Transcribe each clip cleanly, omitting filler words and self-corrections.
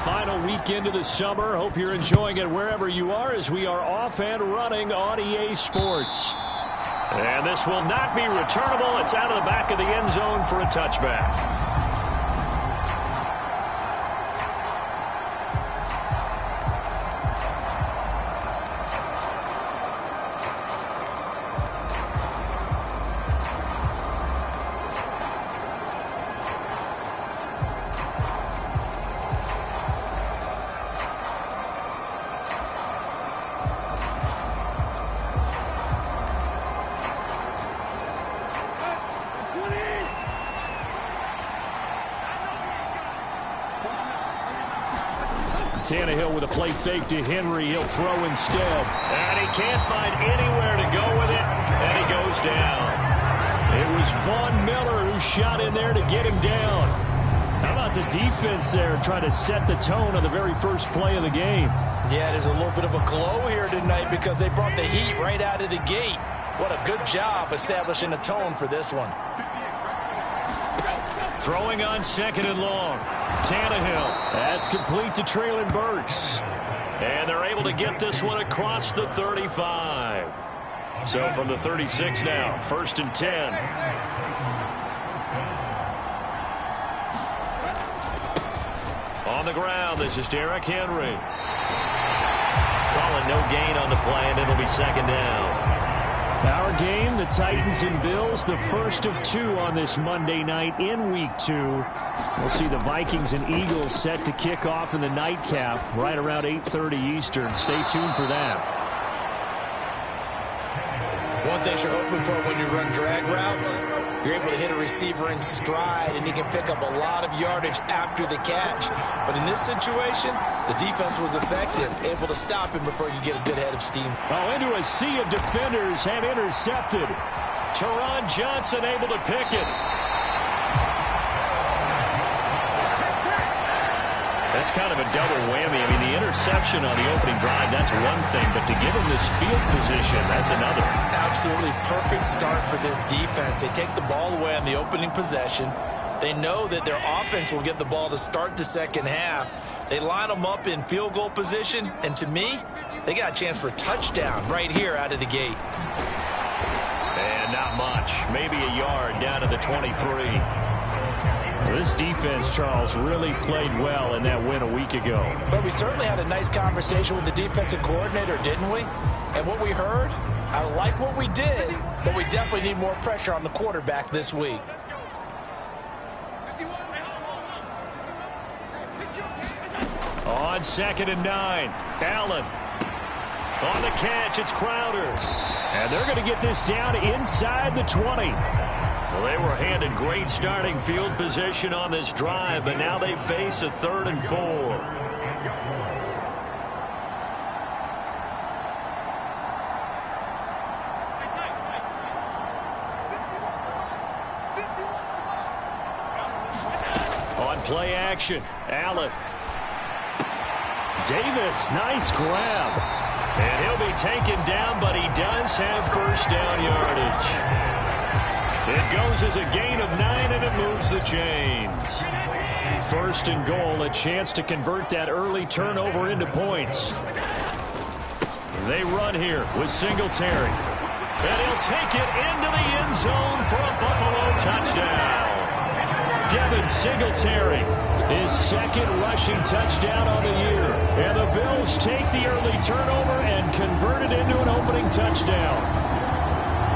final weekend of the summer. Hope you're enjoying it wherever you are as we are off and running on EA Sports. And this will not be returnable. It's out of the back of the end zone for a touchback. Tannehill with a play fake to Henry. He'll throw instead. And he can't find anywhere to go with it. And he goes down. It was Von Miller who shot in there to get him down. How about the defense there trying to set the tone on the very first play of the game? Yeah, there's a little bit of a glow here tonight because they brought the heat right out of the gate. What a good job establishing a tone for this one. Throwing on 2nd and long. Tannehill. That's complete to Treylon Burks. And they're able to get this one across the 35. So from the 36 now, 1st and 10. On the ground, this is Derrick Henry. Calling no gain on the play, and it'll be 2nd down. Our game, the Titans and Bills, the first of 2 on this Monday night in Week 2. We'll see the Vikings and Eagles set to kick off in the nightcap right around 8:30 Eastern. Stay tuned for that. One thing you're hoping for when you run drag routes, you're able to hit a receiver in stride, and he can pick up a lot of yardage after the catch. But in this situation, the defense was effective, able to stop him before you get a good head of steam. Oh, into a sea of defenders and intercepted. Teron Johnson able to pick it. That's kind of a double whammy. I mean, the interception on the opening drive, that's one thing, but to give him this field position, that's another. Absolutely perfect start for this defense. They take the ball away on the opening possession. They know that their offense will get the ball to start the second half. They line them up in field goal position, and to me, they got a chance for a touchdown right here out of the gate. And not much. Maybe a yard down to the 23. This defense, Charles, really played well in that win a week ago. But we certainly had a nice conversation with the defensive coordinator, didn't we? And what we heard, I like what we did, but we definitely need more pressure on the quarterback this week. On 2nd and 9, Allen. On the catch, it's Crowder. And they're going to get this down inside the 20. Well, they were handed great starting field position on this drive, but now they face a 3rd and 4. On play action, Allen. Davis, nice grab. And he'll be taken down, but he does have 1st down yardage. It goes as a gain of 9, and it moves the chains. 1st and goal, a chance to convert that early turnover into points. They run here with Singletary. And he'll take it into the end zone for a Buffalo touchdown. Devin Singletary, his 2nd rushing touchdown on the year. And the Bills take the early turnover and convert it into an opening touchdown.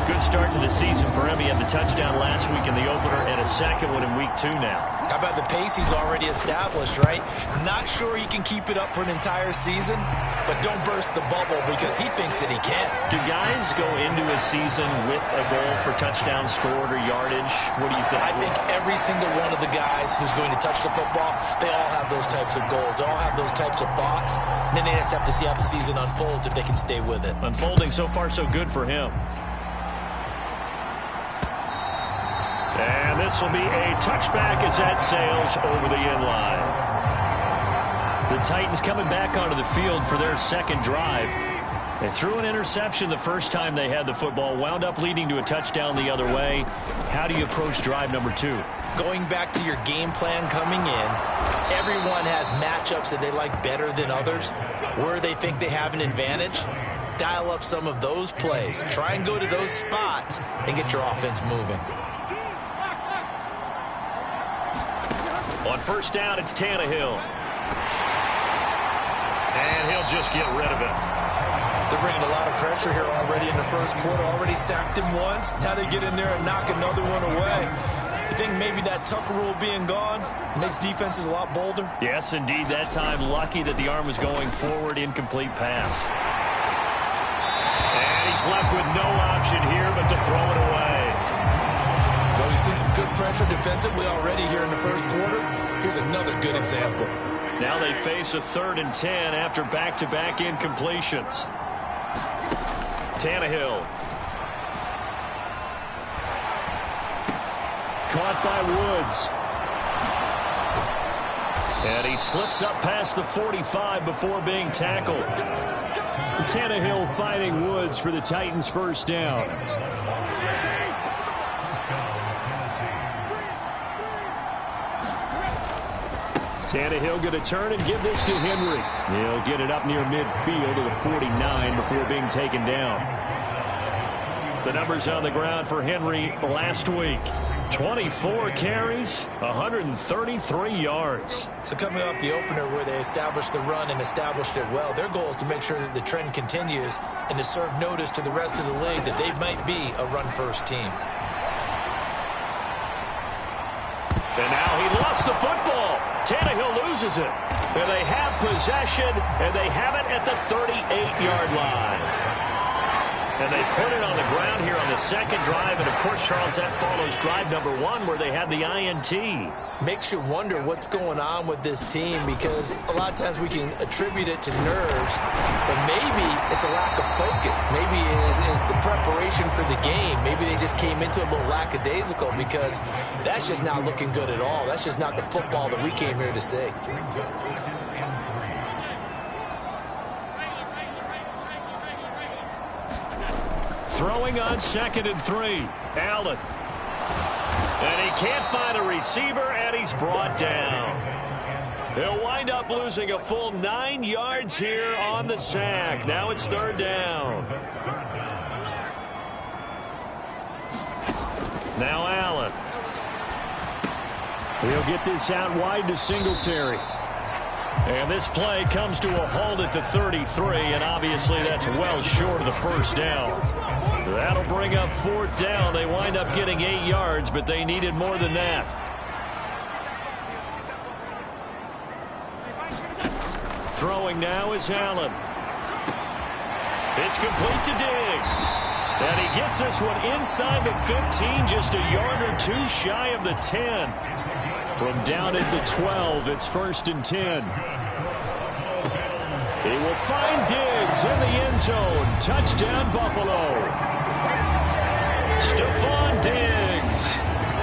Good start to the season for him. He had the touchdown last week in the opener and a 2nd one in Week 2 now. How about the pace he's already established, right? Not sure he can keep it up for an entire season, but don't burst the bubble because he thinks that he can. Do guys go into a season with a goal for touchdowns scored or yardage? What do you think? I think every single one of the guys who's going to touch the football, they all have those types of goals. They all have those types of thoughts. And then they just have to see how the season unfolds if they can stay with it. Unfolding so far so good for him. And this will be a touchback as that sails over the end line. The Titans coming back onto the field for their 2nd drive. They threw an interception the first time they had the football, wound up leading to a touchdown the other way. How do you approach drive number 2? Going back to your game plan coming in, everyone has matchups that they like better than others, where they think they have an advantage. Dial up some of those plays. Try and go to those spots and get your offense moving. On first down, it's Tannehill. And he'll just get rid of it. They're bringing a lot of pressure here already in the first quarter. Already sacked him once. Now they get in there and knock another one away. You think maybe that Tucker rule being gone makes defenses a lot bolder? Yes, indeed. That time, lucky that the arm was going forward. Incomplete pass. And he's left with no option here but to throw it away. So we've seen some good pressure defensively already here in the first quarter. Here's another good example. Now they face a 3rd and 10 after back-to-back incompletions. Tannehill. Caught by Woods. And he slips up past the 45 before being tackled. Tannehill fighting Woods for the Titans' first down. Tannehill going to turn and give this to Henry. He'll get it up near midfield to the 49 before being taken down. The numbers on the ground for Henry last week. 24 carries, 133 yards. So coming off the opener where they established the run and established it well, their goal is to make sure that the trend continues and to serve notice to the rest of the league that they might be a run-first team. And now he lost the football. Tannehill loses it. And they have possession, and they have it at the 38-yard line. And they put it on the ground here on the second drive. And, of course, Charles, that follows drive number 1 where they had the INT. Makes you wonder what's going on with this team because a lot of times we can attribute it to nerves, but maybe it's a lack of focus. Maybe it's the preparation for the game. Maybe they just came into a little lackadaisical because that's just not looking good at all. That's just not the football that we came here to see. Throwing on 2nd and 3. Allen. And he can't find a receiver, and he's brought down. He'll wind up losing a full 9 yards here on the sack. Now it's 3rd down. Now Allen. He'll get this out wide to Singletary. And this play comes to a halt at the 33, and obviously that's well short of the first down. That'll bring up 4th down. They wind up getting 8 yards, but they needed more than that. Throwing now is Allen. It's complete to Diggs. And he gets this one inside the 15, just a yard or 2 shy of the 10. From down at the 12, it's 1st and 10. He will find Diggs in the end zone. Touchdown, Buffalo. Stephon Diggs,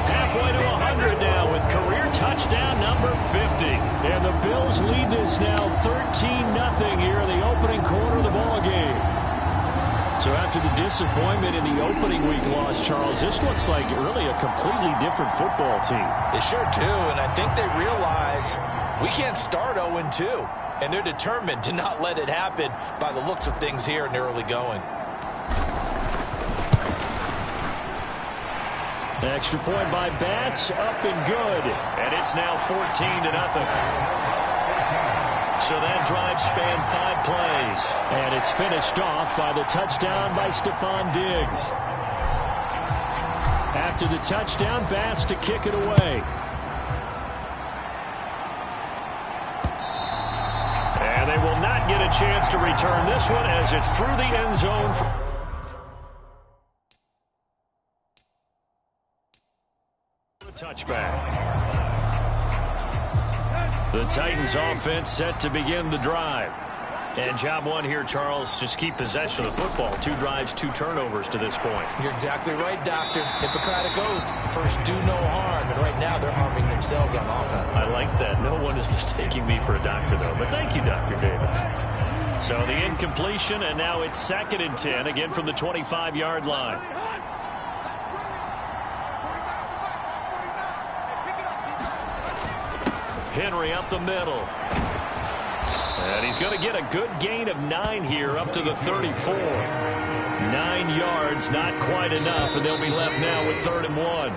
halfway to 100 now with career touchdown number 50. And the Bills lead this now 13-0 here in the opening quarter of the ball game. So after the disappointment in the opening week loss, Charles, this looks like really a completely different football team. They sure do, and I think they realize we can't start 0-2. And they're determined to not let it happen by the looks of things here in the early going. Extra point by Bass, up and good. And it's now 14-0. So that drive spanned 5 plays. And it's finished off by the touchdown by Stephon Diggs. After the touchdown, Bass to kick it away. And they will not get a chance to return this one as it's through the end zone. Touchback. The Titans offense set to begin the drive. And job 1 here, Charles, just keep possession of the football. 2 drives, 2 turnovers to this point. You're exactly right, Doctor. Hippocratic oath. First, do no harm. And right now, they're harming themselves on offense. I like that. No one is mistaking me for a doctor, though. But thank you, Dr. Davis. So the incompletion, and now it's 2nd and 10, again from the 25-yard line. Henry up the middle. And he's going to get a good gain of 9 here up to the 34. 9 yards, not quite enough, and they'll be left now with 3rd and 1.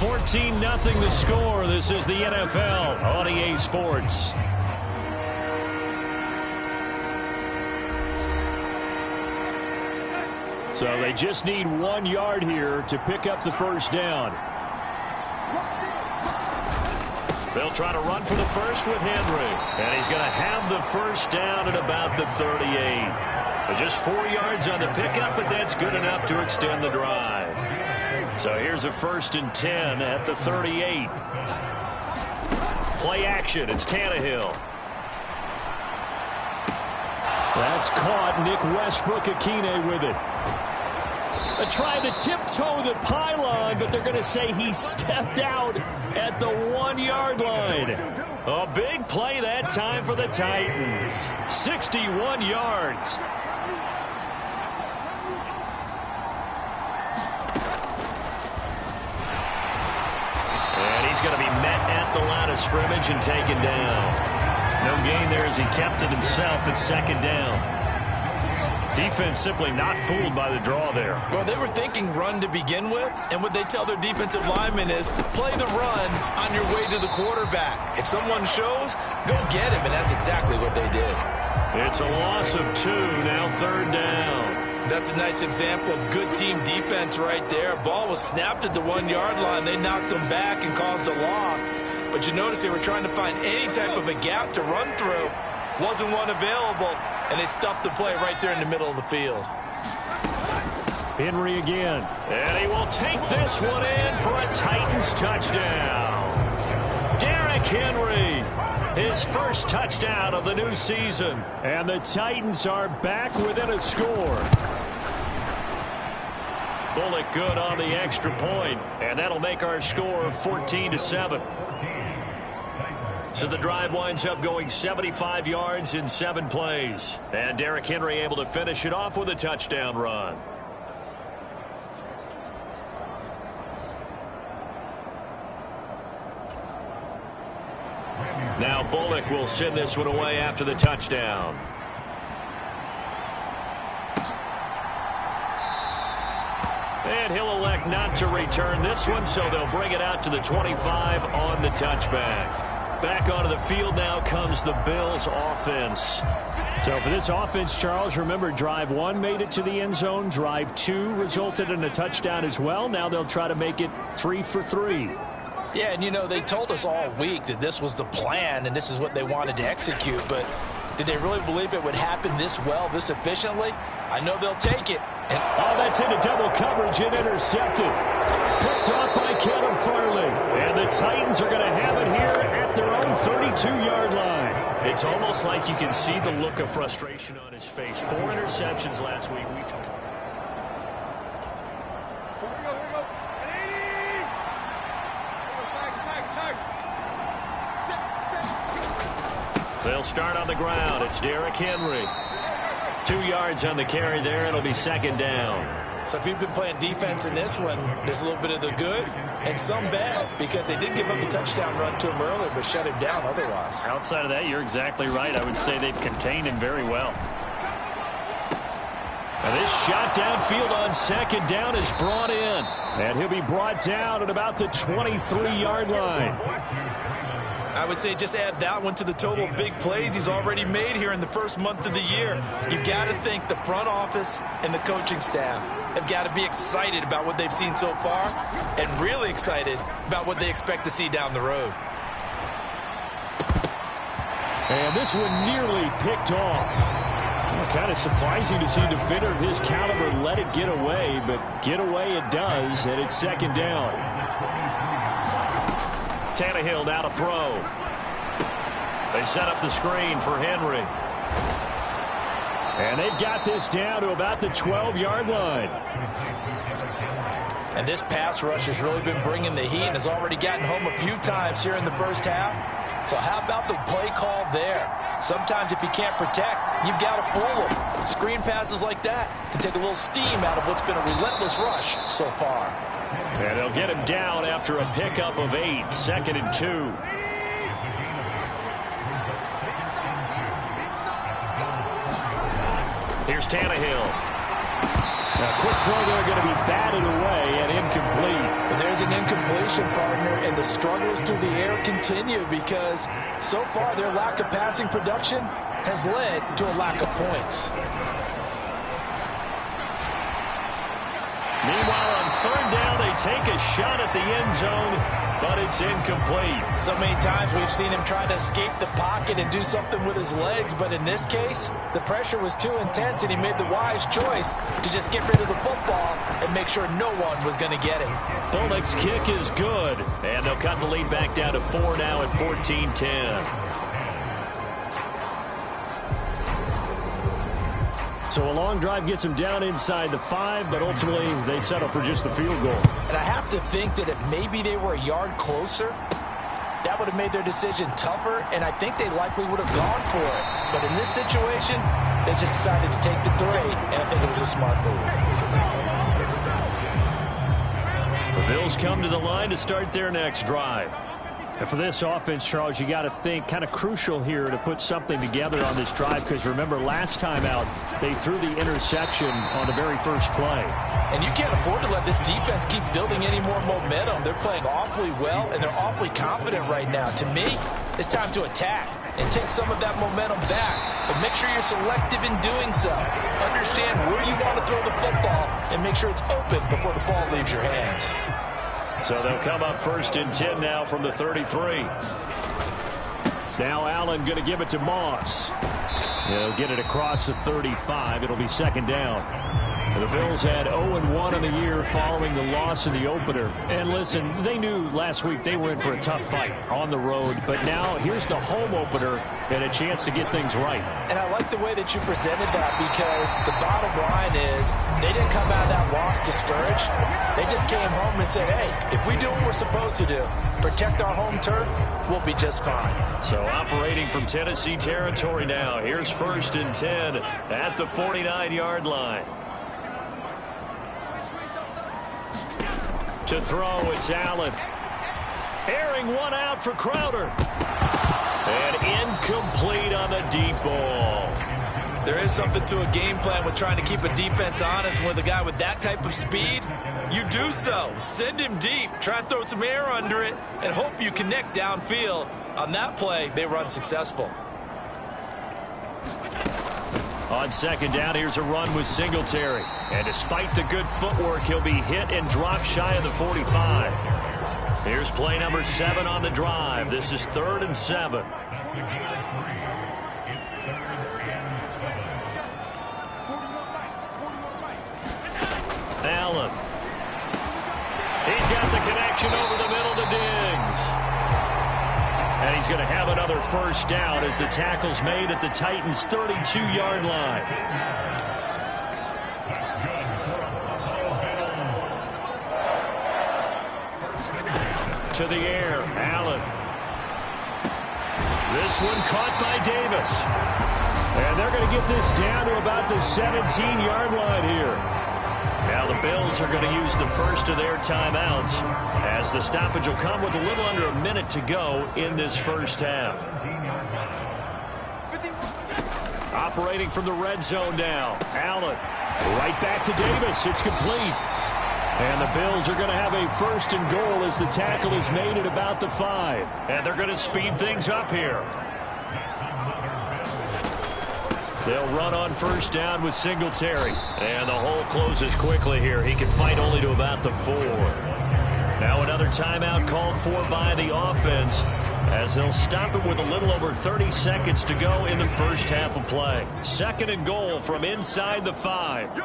14-0 the score. This is the NFL on EA Sports. So they just need 1 yard here to pick up the first down. They'll try to run for the first with Henry. And he's going to have the first down at about the 38. But just 4 yards on the pickup, but that's good enough to extend the drive. So here's a 1st and 10 at the 38. Play action. It's Tannehill. That's caught. Nick Westbrook-Akine with it. Trying to tiptoe the pylon, but they're going to say he stepped out at the 1 yard line. A big play that time for the Titans. 61 yards. And he's going to be met at the line of scrimmage and taken down. No gain there as he kept it himself at 2nd down. Defense simply not fooled by the draw there. Well, they were thinking run to begin with, and what they tell their defensive linemen is play the run on your way to the quarterback. If someone shows, go get him, and that's exactly what they did. It's a loss of 2, now 3rd down. That's a nice example of good team defense right there. Ball was snapped at the 1 yard line. They knocked them back and caused a loss. But you notice they were trying to find any type of a gap to run through. Wasn't one available. And they stuffed the play right there in the middle of the field. Henry again. And he will take this one in for a Titans touchdown. Derrick Henry, his first touchdown of the new season. And the Titans are back within a score. Bullock good on the extra point. And that'll make our score 14-7. So the drive winds up going 75 yards in 7 plays. And Derrick Henry able to finish it off with a touchdown run. Now Bullock will send this one away after the touchdown. And he'll elect not to return this one, so they'll bring it out to the 25 on the touchback. Back onto the field now comes the Bills offense. So for this offense, Charles, remember drive 1 made it to the end zone. Drive 2 resulted in a touchdown as well. Now they'll try to make it 3 for 3. Yeah, and you know, they told us all week that this was the plan and this is what they wanted to execute. But did they really believe it would happen this well, this efficiently? I know they'll take it. And that's into double coverage and intercepted. Picked off by Kevin Farley. And the Titans are going to have it here at their own 32-yard line. It's almost like you can see the look of frustration on his face. 4 interceptions last week. They'll start on the ground. It's Derrick Henry. 2 yards on the carry there. It'll be 2nd down. So if you've been playing defense in this one, there's a little bit of the good and some bad because they did give up the touchdown run to him earlier but shut him down otherwise. Outside of that, you're exactly right. I would say they've contained him very well. And this shot downfield on 2nd down is brought in. And he'll be brought down at about the 23-yard line. I would say just add that one to the total big plays he's already made here in the first month of the year. You've got to think the front office and the coaching staff have got to be excited about what they've seen so far and really excited about what they expect to see down the road. And this one nearly picked off. Kind of surprising to see a defender of his caliber let it get away, but get away it does, and it's 2nd down. Tannehill now to throw. They set up the screen for Henry. And they've got this down to about the 12-yard line. And this pass rush has really been bringing the heat and has already gotten home a few times here in the first half. So how about the play call there? Sometimes if you can't protect, you've got to fool them. Screen passes like that can take a little steam out of what's been a relentless rush so far. And they'll get him down after a pickup of 8, 2nd and 2. Here's Tannehill. A quick throw there going to be batted away and incomplete. And there's an incompletion, partner, and the struggles through the air continue because so far their lack of passing production has led to a lack of points. Meanwhile, on 3rd down, they take a shot at the end zone, but it's incomplete. So many times we've seen him try to escape the pocket and do something with his legs, but in this case, the pressure was too intense, and he made the wise choice to just get rid of the football and make sure no one was going to get it. Bullock's kick is good, and they'll cut the lead back down to 4 now at 14-10. So a long drive gets them down inside the 5, but ultimately they settle for just the field goal. And I have to think that if maybe they were a yard closer, that would have made their decision tougher, and I think they likely would have gone for it. But in this situation, they just decided to take the 3, and I think it was a smart move. The Bills come to the line to start their next drive. And for this offense, Charles, you got to think kind of crucial here to put something together on this drive because remember last time out they threw the interception on the very first play. And you can't afford to let this defense keep building any more momentum. They're playing awfully well and they're awfully confident right now. To me, it's time to attack and take some of that momentum back. But make sure you're selective in doing so. Understand where you want to throw the football and make sure it's open before the ball leaves your hands. So they'll come up 1st and 10 now from the 33. Now Allen going to give it to Moss. He'll get it across the 35. It'll be 2nd down. The Bills had 0-1 on the year following the loss in the opener. And listen, they knew last week they were in for a tough fight on the road. But now here's the home opener and a chance to get things right. And I like the way that you presented that because the bottom line is they didn't come out of that loss discouraged. They just came home and said, hey, if we do what we're supposed to do, protect our home turf, we'll be just fine. So operating from Tennessee territory now. Here's 1st and 10 at the 49-yard line. To throw, it's Allen. Airing one out for Crowder. And incomplete on the deep ball. There is something to a game plan with trying to keep a defense honest. With a guy with that type of speed, you do so. Send him deep. Try and throw some air under it and hope you connect downfield. On that play, they run successful. On 2nd down, here's a run with Singletary. And despite the good footwork, he'll be hit and dropped shy of the 45. Here's play number 7 on the drive. This is 3rd and 7. Allen. He's got the connection over the middle to Diggs. And he's going to have another 1st down as the tackle's made at the Titans' 32-yard line. To the air, Allen. This one caught by Davis. And they're going to get this down to about the 17-yard line here. Now the Bills are going to use the first of their timeouts as the stoppage will come with a little under a minute to go in this first half. Operating from the red zone now. Allen right back to Davis. It's complete. And the Bills are going to have a 1st and goal as the tackle is made at about the 5. And they're going to speed things up here. They'll run on 1st down with Singletary. And the hole closes quickly here. He can fight only to about the 4. Now another timeout called for by the offense as they'll stop it with a little over 30 seconds to go in the first half of play. 2nd and goal from inside the 5.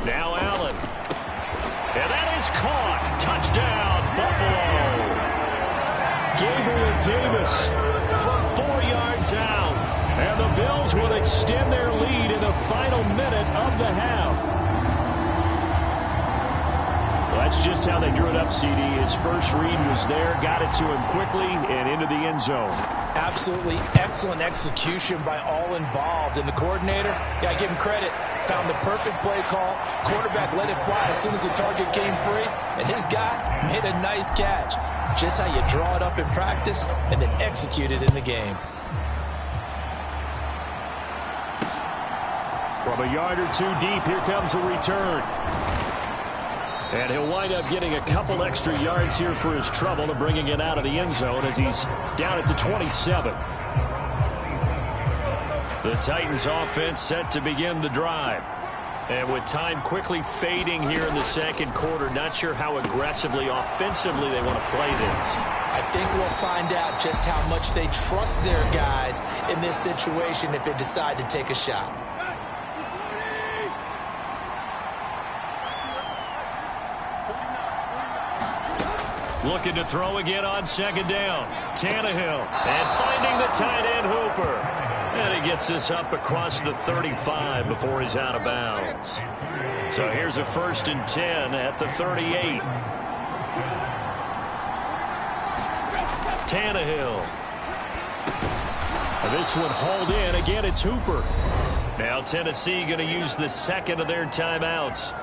Now Allen. And that is caught. Touchdown, Buffalo. Gabriel Davis from 4 yards out. And the Bills will extend their lead in the final minute of the half. That's just how they drew it up, CD. His first read was there, got it to him quickly, and into the end zone. Absolutely excellent execution by all involved. And the coordinator, got to give him credit, found the perfect play call. Quarterback let it fly as soon as the target came free, and his guy made a nice catch. Just how you draw it up in practice and then execute it in the game. From a yard or two deep, here comes a return. And he'll wind up getting a couple extra yards here for his trouble and bringing it out of the end zone as he's down at the 27. The Titans offense set to begin the drive. And with time quickly fading here in the second quarter, not sure how aggressively, offensively they want to play this. I think we'll find out just how much they trust their guys in this situation if they decide to take a shot. Looking to throw again on second down. Tannehill. And finding the tight end Hooper. And he gets this up across the 35 before he's out of bounds. So here's a 1st and 10 at the 38. Tannehill. And this one hauled in. Again, it's Hooper. Now Tennessee going to use the second of their timeouts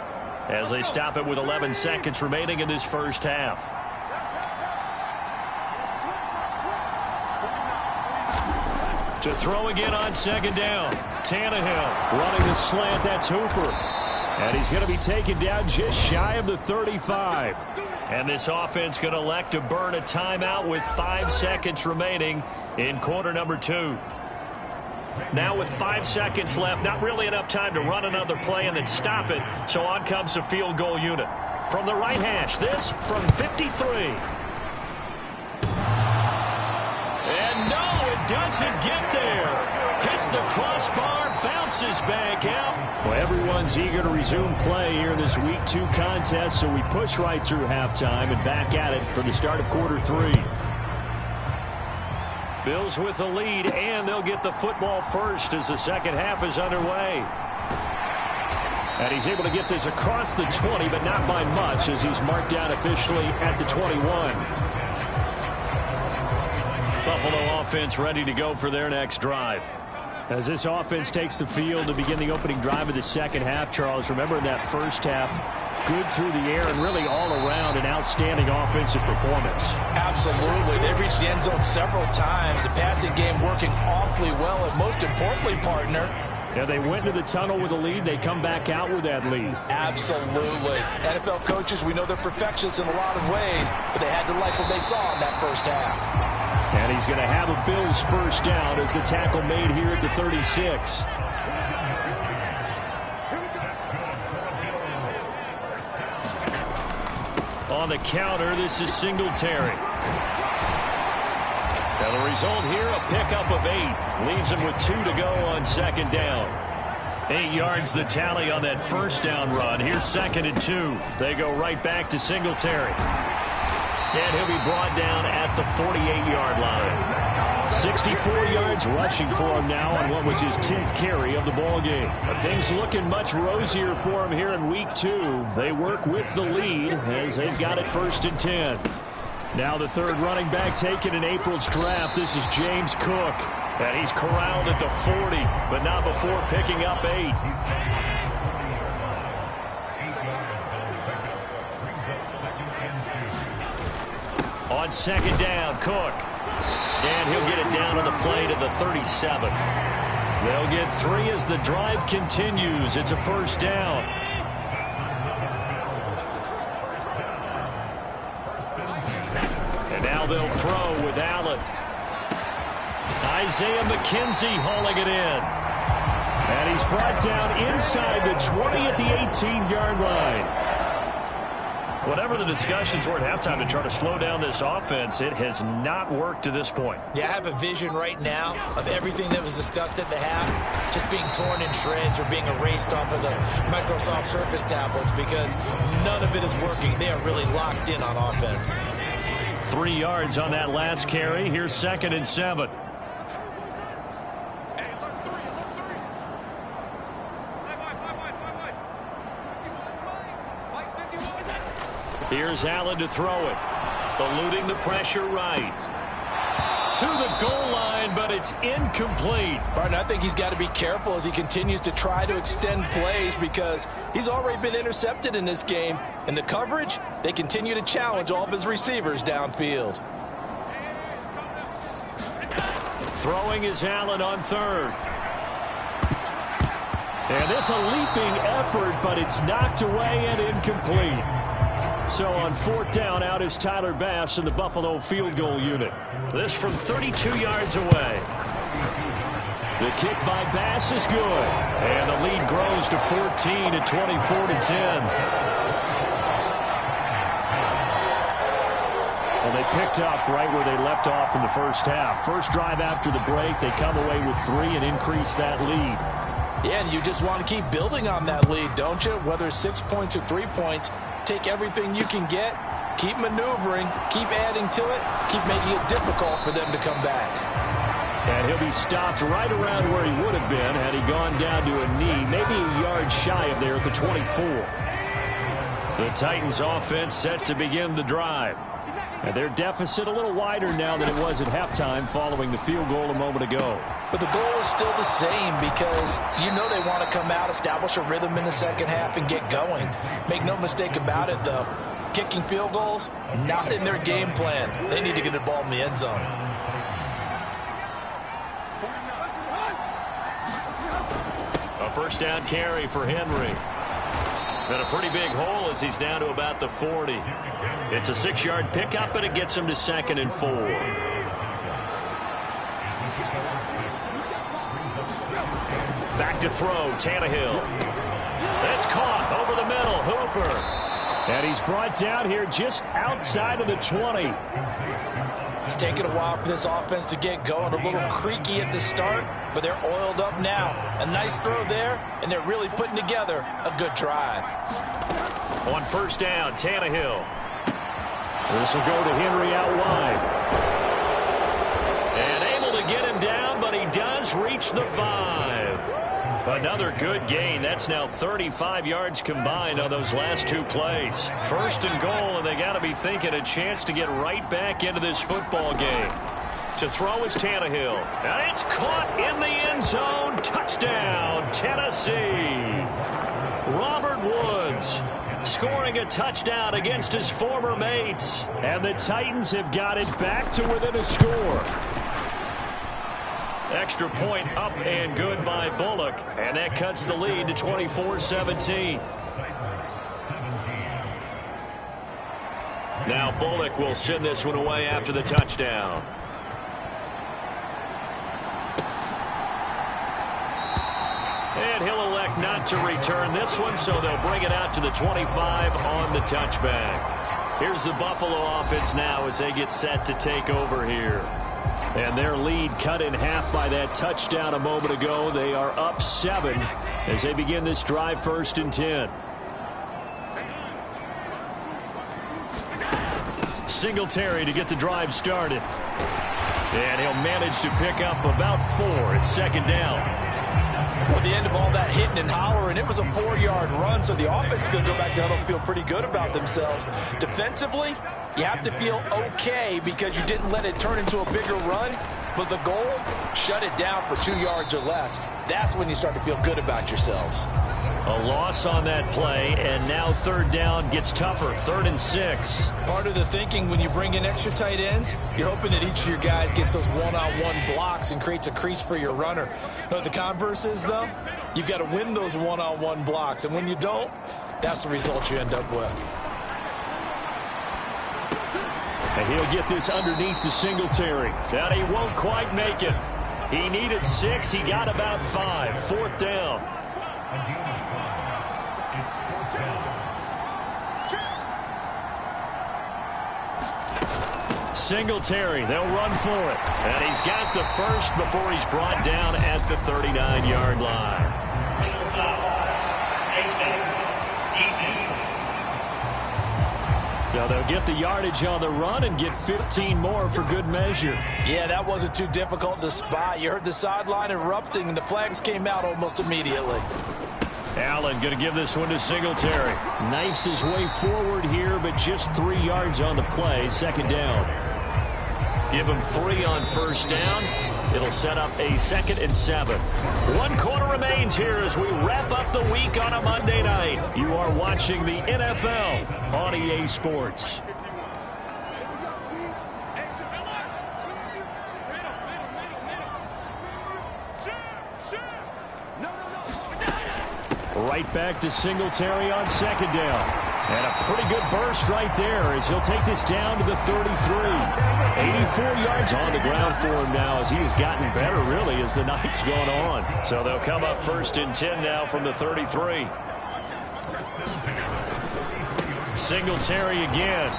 as they stop it with 11 seconds remaining in this first half. To throw again on second down. Tannehill running the slant. That's Hooper. And he's going to be taken down just shy of the 35. And this offense going to elect to burn a timeout with 5 seconds remaining in quarter number 2. Now with 5 seconds left, not really enough time to run another play and then stop it. So on comes the field goal unit. From the right hash, this from 53. Doesn't get there. Hits the crossbar, bounces back out. Well, everyone's eager to resume play here in this Week 2 contest, so we push right through halftime and back at it for the start of quarter 3. Bills with the lead, and they'll get the football first as the second half is underway. And he's able to get this across the 20, but not by much as he's marked down officially at the 21. Buffalo offense ready to go for their next drive. As this offense takes the field to begin the opening drive of the second half, Charles, remember in that first half, good through the air and really all around an outstanding offensive performance. Absolutely. They reached the end zone several times. The passing game working awfully well, and most importantly, partner, yeah, they went into the tunnel with a lead. They come back out with that lead. Absolutely. NFL coaches, we know they're perfectionists in a lot of ways, but they had to like what they saw in that first half. And he's going to have a Bills first down as the tackle made here at the 36. On the counter, this is Singletary. Now the result here, a pickup of 8. Leaves him with 2 to go on second down. 8 yards the tally on that first down run. Here's 2nd and 2. They go right back to Singletary. And he'll be brought down at the 48-yard line. 64 yards rushing for him now on what was his 10th carry of the ballgame. Things looking much rosier for him here in week 2. They work with the lead as they've got it 1st and 10. Now the third running back taken in April's draft. This is James Cook. And he's corralled at the 40, but not before picking up 8. On second down, Cook. And he'll get it down on the play to the 37. They'll get 3 as the drive continues. It's a first down. And now they'll throw with Allen. Isaiah McKenzie hauling it in. And he's brought down inside the 20 at the 18-yard line. Whatever the discussions were at halftime to try to slow down this offense, it has not worked to this point. Yeah, I have a vision right now of everything that was discussed at the half just being torn in shreds or being erased off of the Microsoft Surface tablets because none of it is working. They are really locked in on offense. 3 yards on that last carry. Here's 2nd and 7. Here's Allen to throw it. Eluding the pressure right. To the goal line, but it's incomplete. Barton, I think he's got to be careful as he continues to try to extend plays because he's already been intercepted in this game. And the coverage, they continue to challenge all of his receivers downfield. Throwing is Allen on third. And this a leaping effort, but it's knocked away and incomplete. So on fourth down, out is Tyler Bass in the Buffalo field goal unit. This from 32 yards away. The kick by Bass is good. And the lead grows to 14 at 24-10. Well, they picked up right where they left off in the first half. First drive after the break, they come away with 3 and increase that lead. Yeah, and you just want to keep building on that lead, don't you? Whether it's 6 points or 3 points, take everything you can get, keep maneuvering, keep adding to it, keep making it difficult for them to come back. And he'll be stopped right around where he would have been had he gone down to a knee, maybe a yard shy of there at the 24. The Titans offense set to begin the drive. And their deficit a little wider now than it was at halftime following the field goal a moment ago. But the goal is still the same because you know they want to come out, establish a rhythm in the second half, and get going. Make no mistake about it, though. Kicking field goals, not in their game plan. They need to get the ball in the end zone. A first down carry for Henry. And a pretty big hole as he's down to about the 40. It's a 6-yard pickup, and it gets him to 2nd and 4. Back to throw, Tannehill. That's caught over the middle, Hooper. And he's brought down here just outside of the 20. It's taken a while for this offense to get going. A little creaky at the start, but they're oiled up now. A nice throw there, and they're really putting together a good drive. On first down, Tannehill. This will go to Henry out wide. And able to get him down, but he does reach the 5. Another good gain. That's now 35 yards combined on those last 2 plays. First and goal, and they got to be thinking a chance to get right back into this football game. To throw is Tannehill. And it's caught in the end zone. Touchdown, Tennessee. Robert Woods scoring a touchdown against his former mates. And the Titans have got it back to within a score. Extra point up and good by Bullock. And that cuts the lead to 24-17. Now Bullock will send this one away after the touchdown. And he'll elect not to return this one, so they'll bring it out to the 25 on the touchback. Here's the Buffalo offense now as they get set to take over here. And their lead cut in half by that touchdown a moment ago. They are up 7 as they begin this drive, 1st and 10. Singletary to get the drive started. And he'll manage to pick up about 4. It's 2nd down. Well, the end of all that hitting and hollering, it was a 4-yard run, so the offense is going to go back down and feel pretty good about themselves. Defensively, you have to feel okay because you didn't let it turn into a bigger run, but the goal, shut it down for 2 yards or less. That's when you start to feel good about yourselves. A loss on that play, and now 3rd down gets tougher, 3rd and 6. Part of the thinking when you bring in extra tight ends, you're hoping that each of your guys gets those one-on-one blocks and creates a crease for your runner. You know what the converse is, though? You've got to win those one-on-one blocks, and when you don't, that's the result you end up with. And he'll get this underneath to Singletary. That he won't quite make it. He needed 6. He got about 5. 4th down. Singletary, they'll run for it. And he's got the first before he's brought down at the 39-yard line. Now they'll get the yardage on the run and get 15 more for good measure. Yeah, that wasn't too difficult to spot. You heard the sideline erupting, and the flags came out almost immediately. Allen going to give this one to Singletary. Knifes his way forward here, but just 3 yards on the play. Second down. Give him 3 on first down. It'll set up a 2nd and 7. 1 quarter remains here as we wrap up the week on a Monday night. You are watching the NFL on EA Sports. Right back to Singletary on 2nd down. And a pretty good burst right there as he'll take this down to the 33. 84 yards on the ground for him now as he has gotten better, really, as the night's gone on. So they'll come up 1st and 10 now from the 33. Singletary again.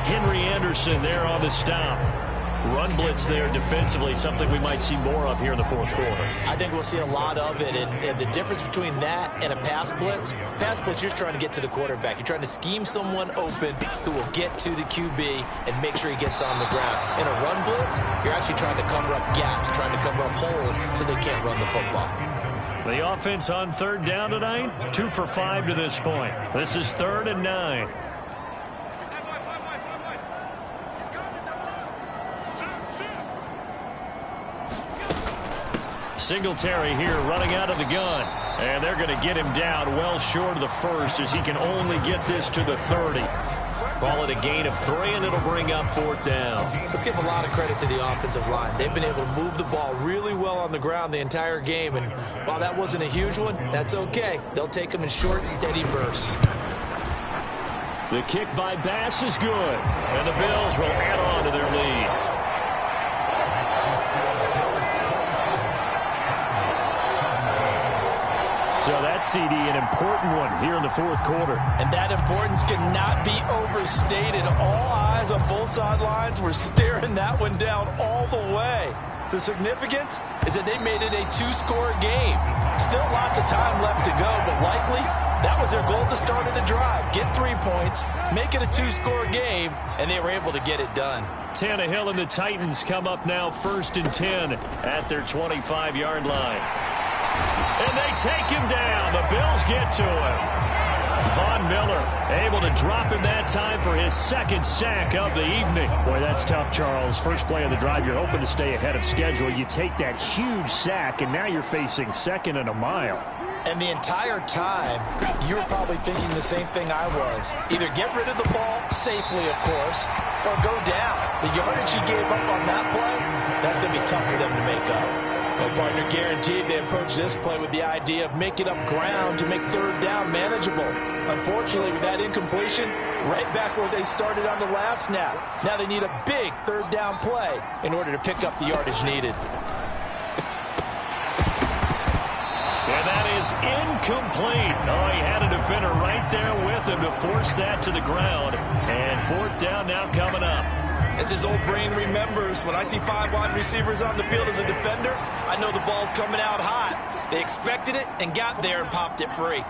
Henry Anderson there on the stop. Run blitz there defensively, something we might see more of here in the 4th quarter. I think we'll see a lot of it, and the difference between that and a pass blitz, you're just trying to get to the quarterback. You're trying to scheme someone open who will get to the QB and make sure he gets on the ground. In a run blitz, you're actually trying to cover up gaps, trying to cover up holes so they can't run the football. The offense on 3rd down tonight, 2 for 5 to this point. This is 3rd and 9. Singletary here running out of the gun. And they're going to get him down well short of the 1st as he can only get this to the 30. Call it a gain of 3, and it'll bring up 4th down. Let's give a lot of credit to the offensive line. They've been able to move the ball really well on the ground the entire game. And while that wasn't a huge one, that's okay. They'll take them in short, steady bursts. The kick by Bass is good. And the Bills will add on to their lead. So that CD, an important one here in the 4th quarter. And that importance cannot be overstated. All eyes on both sidelines were staring that one down all the way. The significance is that they made it a 2-score game. Still lots of time left to go, but likely that was their goal at the start of the drive. Get 3 points, make it a 2-score game, and they were able to get it done. Tannehill and the Titans come up now 1st and 10 at their 25-yard line. And they take him down. The Bills get to him. Von Miller able to drop him that time for his 2nd sack of the evening. Boy, that's tough, Charles. First play of the drive, you're hoping to stay ahead of schedule. You take that huge sack, and now you're facing 2nd and a mile. And the entire time, you were probably thinking the same thing I was. Either get rid of the ball, safely, of course, or go down. The yardage he gave up on that play, that's going to be tough for them to make up. Well, partner, guaranteed they approach this play with the idea of making up ground to make 3rd down manageable. Unfortunately, with that incompletion, right back where they started on the last snap. Now they need a big 3rd down play in order to pick up the yardage needed. And that is incomplete. Oh, he had a defender right there with him to force that to the ground. And 4th down now coming up. As his old brain remembers, when I see 5 wide receivers on the field as a defender, I know the ball's coming out hot. They expected it and got there and popped it free.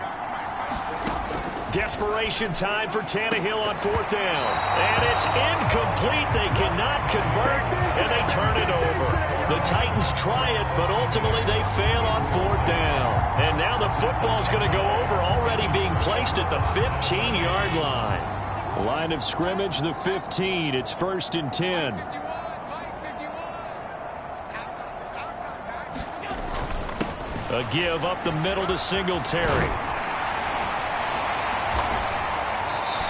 Desperation time for Tannehill on 4th down. And it's incomplete. They cannot convert, and they turn it over. The Titans try it, but ultimately they fail on 4th down. And now the football's going to go over, already being placed at the 15-yard line. Line of scrimmage, the 15. It's 1st and 10. A give up the middle to Singletary.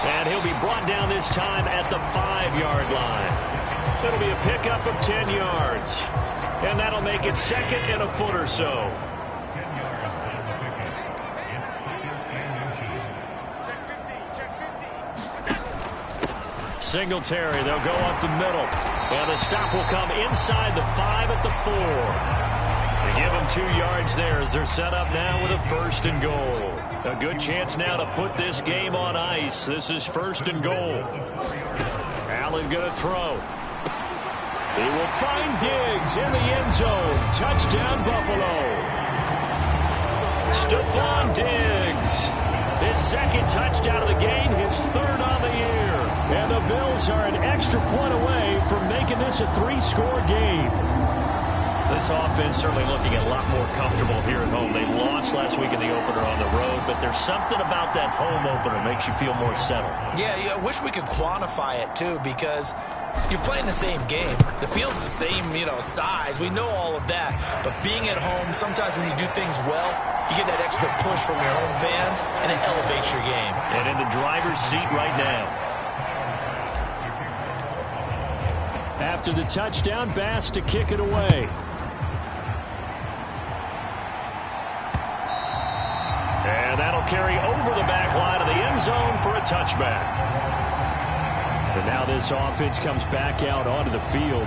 And he'll be brought down this time at the 5-yard line. It'll be a pickup of 10 yards. And that'll make it 2nd and a foot or so. Singletary, they'll go up the middle. And the stop will come inside the 5 at the 4. They give them 2 yards there as they're set up now with a 1st and goal. A good chance now to put this game on ice. This is 1st and goal. Allen going to throw. He will find Diggs in the end zone. Touchdown, Buffalo. Stephon Diggs. His 2nd touchdown of the game, his 3rd on the year. And the Bills are an extra point away from making this a 3-score game. This offense certainly looking a lot more comfortable here at home. They lost last week in the opener on the road, but there's something about that home opener makes you feel more settled. Yeah, I wish we could quantify it, too, because you're playing the same game. The field's the same, size. We know all of that. But being at home, sometimes when you do things well, you get that extra push from your home fans, and it elevates your game. And in the driver's seat right now. After the touchdown, Bass to kick it away. And that'll carry over the back line of the end zone for a touchback. And now this offense comes back out onto the field.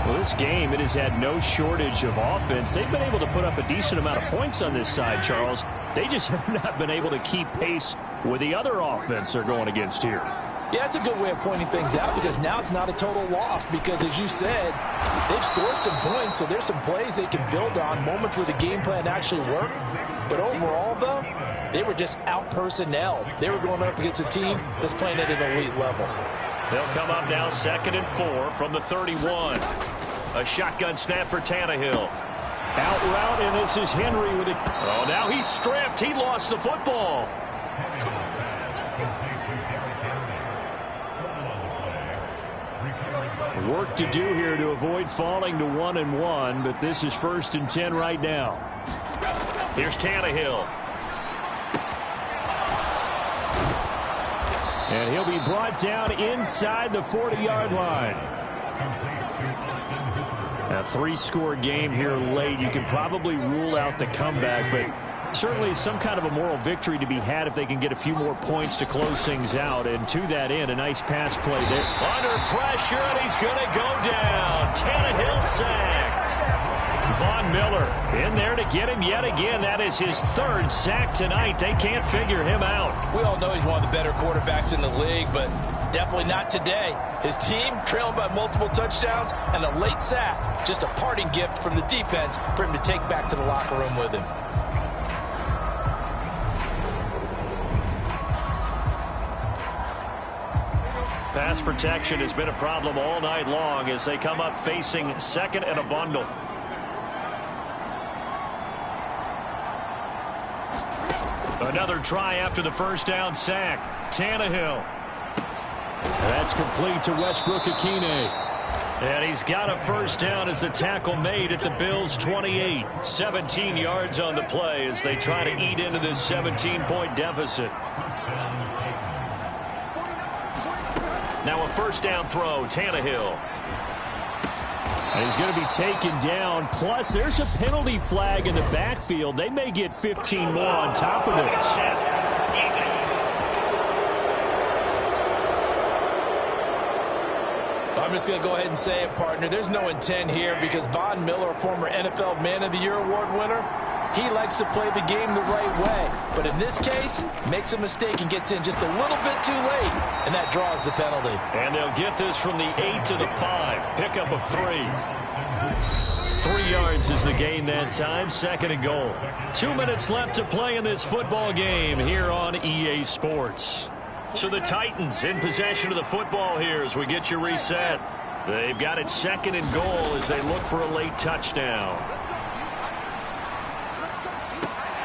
Well, this game, it has had no shortage of offense. They've been able to put up a decent amount of points on this side, Charles. They just have not been able to keep pace with the other offense they're going against here. Yeah, that's a good way of pointing things out, because now it's not a total loss, because as you said, they've scored some points, so there's some plays they can build on, moments where the game plan actually worked. But overall, though, they were just out-personnel. They were going up against a team that's playing at an elite level. They'll come up now 2nd and 4 from the 31. A shotgun snap for Tannehill. Out route, and this is Henry with it. Oh, now he's stripped. He lost the football. Work to do here to avoid falling to 1-1, but this is 1st and 10 right now. Here's Tannehill. And he'll be brought down inside the 40-yard line. A 3-score game here late. You can probably rule out the comeback, but certainly some kind of a moral victory to be had if they can get a few more points to close things out. And to that end, a nice pass play there. Under pressure, and he's going to go down. Tannehill sacked. Von Miller in there to get him yet again. That is his 3rd sack tonight. They can't figure him out. We all know he's one of the better quarterbacks in the league, but definitely not today. His team trailing by multiple touchdowns and a late sack. Just a parting gift from the defense for him to take back to the locker room with him. Pass protection has been a problem all night long as they come up facing 2nd and a bundle. Another try after the 1st down sack. Tannehill. That's complete to Westbrook-Ikhine. And he's got a 1st down as the tackle made at the Bills' 28. 17 yards on the play as they try to eat into this 17-point deficit. Now a 1st down throw, Tannehill. And he's going to be taken down. Plus, there's a penalty flag in the backfield. They may get 15 more on top of this. I'm just going to go ahead and say it, partner. There's no intent here because Von Miller, former NFL Man of the Year award winner, he likes to play the game the right way. But in this case, makes a mistake and gets in just a little bit too late, and that draws the penalty. And they'll get this from the 8 to the 5. Pickup of 3. 3 yards is the gain that time. 2nd and goal. 2 minutes left to play in this football game here on EA Sports. So the Titans in possession of the football here as we get you reset. They've got it 2nd and goal as they look for a late touchdown.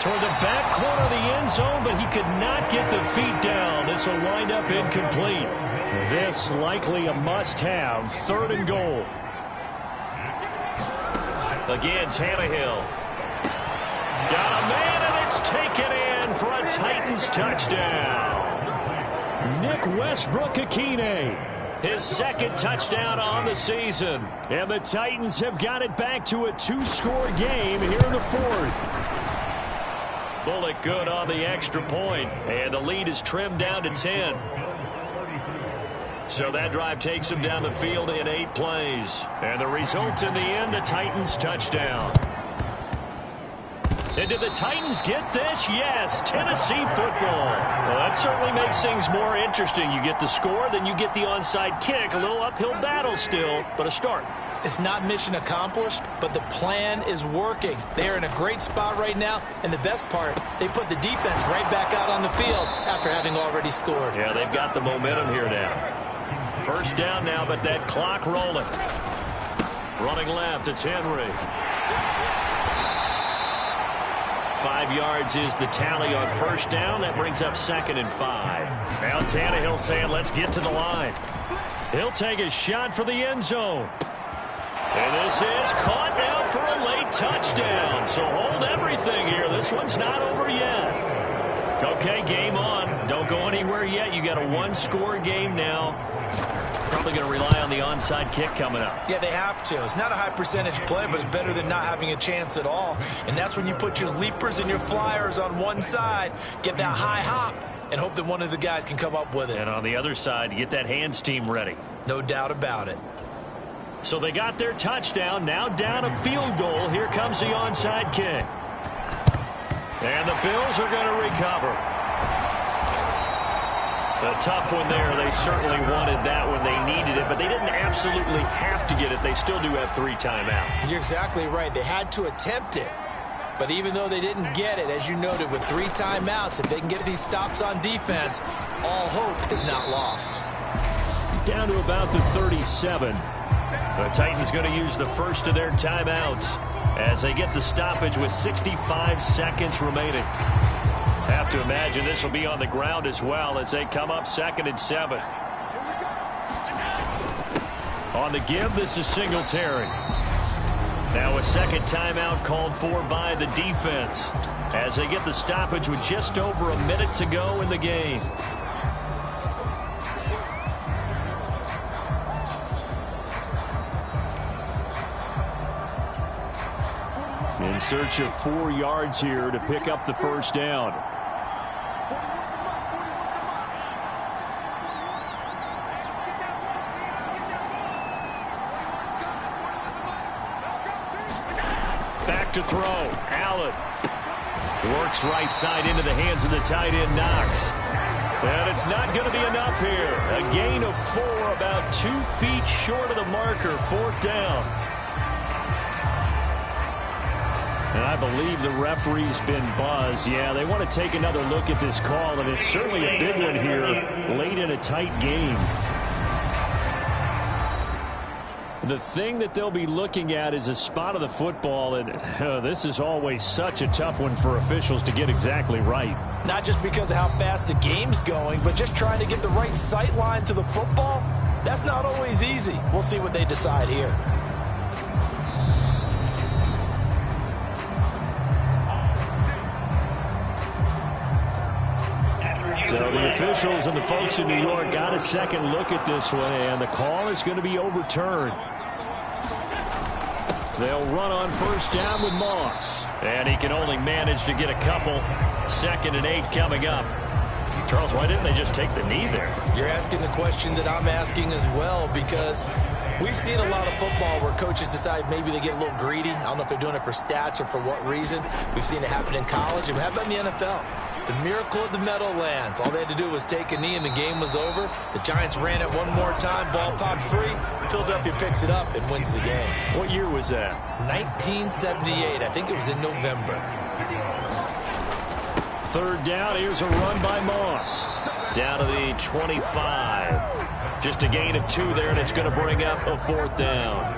Toward the back corner of the end zone, but he could not get the feet down. This will wind up incomplete. This likely a must-have. 3rd and goal. Again, Tannehill. Got a man, and it's taken in for a Titans touchdown. Nick Westbrook-Ikhine. His 2nd touchdown on the season. And the Titans have got it back to a 2-score game here in the 4th. Bullock good on the extra point, and the lead is trimmed down to 10. So that drive takes him down the field in 8 plays. And the result in the end, a Titans touchdown. And did the Titans get this? Yes, Tennessee football. Well, that certainly makes things more interesting. You get the score, then you get the onside kick. A little uphill battle still, but a start. It's not mission accomplished, but the plan is working. They're in a great spot right now, and the best part, they put the defense right back out on the field after having already scored. Yeah, they've got the momentum here now. 1st down now, but that clock rolling. Running left, it's Henry. 5 yards is the tally on first down. That brings up 2nd and 5. Now Tannehill saying, let's get to the line. He'll take a shot for the end zone. And this is caught now for a late touchdown. So hold everything here. This one's not over yet. Okay, game on. Don't go anywhere yet. You got a one-score game now. Probably going to rely on the onside kick coming up. Yeah, they have to. It's not a high percentage play, but it's better than not having a chance at all. And that's when you put your leapers and your flyers on one side, get that high hop, and hope that one of the guys can come up with it. And on the other side, get that hands team ready. No doubt about it. So they got their touchdown. Now down a field goal. Here comes the onside kick. And the Bills are going to recover. A tough one there. They certainly wanted that when they needed it, but they didn't absolutely have to get it. They still do have 3 timeouts. You're exactly right. They had to attempt it. But even though they didn't get it, as you noted, with 3 timeouts, if they can get these stops on defense, all hope is not lost. Down to about the 37. The Titans going to use the first of their timeouts as they get the stoppage with 65 seconds remaining. Have to imagine this will be on the ground as well as they come up 2nd and 7. On the give, this is Singletary. Now a second timeout called for by the defense as they get the stoppage with just over a minute to go in the game. In search of 4 yards here to pick up the first down. Back to throw. Allen works right side into the hands of the tight end, Knox. And it's not going to be enough here. A gain of 4, about 2 feet short of the marker. 4th down. And I believe the referee's been buzzed. Yeah, they want to take another look at this call, and it's certainly a big one here late in a tight game. The thing that they'll be looking at is a spot of the football, and this is always such a tough one for officials to get exactly right. Not just because of how fast the game's going, but just trying to get the right sight line to the football. That's not always easy. We'll see what they decide here. So the officials and the folks in New York got a second look at this one, and the call is going to be overturned. They'll run on first down with Moss. And he can only manage to get a couple. 2nd and 8 coming up. Charles, why didn't they just take the knee there? You're asking the question that I'm asking as well, because we've seen a lot of football where coaches decide maybe they get a little greedy. I don't know if they're doing it for stats or for what reason. We've seen it happen in college. And how about in the NFL? The miracle of the Meadowlands. All they had to do was take a knee and the game was over. The Giants ran it one more time. Ball popped free. Philadelphia picks it up and wins the game. What year was that? 1978. I think it was in November. 3rd down. Here's a run by Moss. Down to the 25. Just a gain of 2 there, and it's going to bring up a 4th down.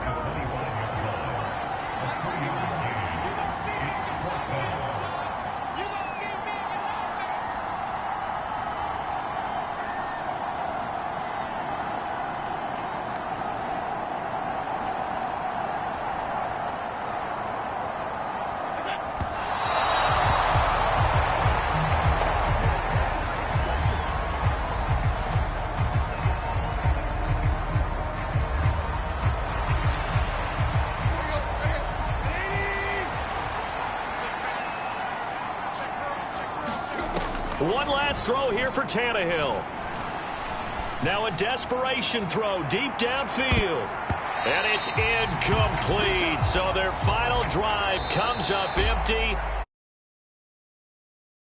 One last throw here for Tannehill. Now a desperation throw deep downfield. And it's incomplete. So their final drive comes up empty.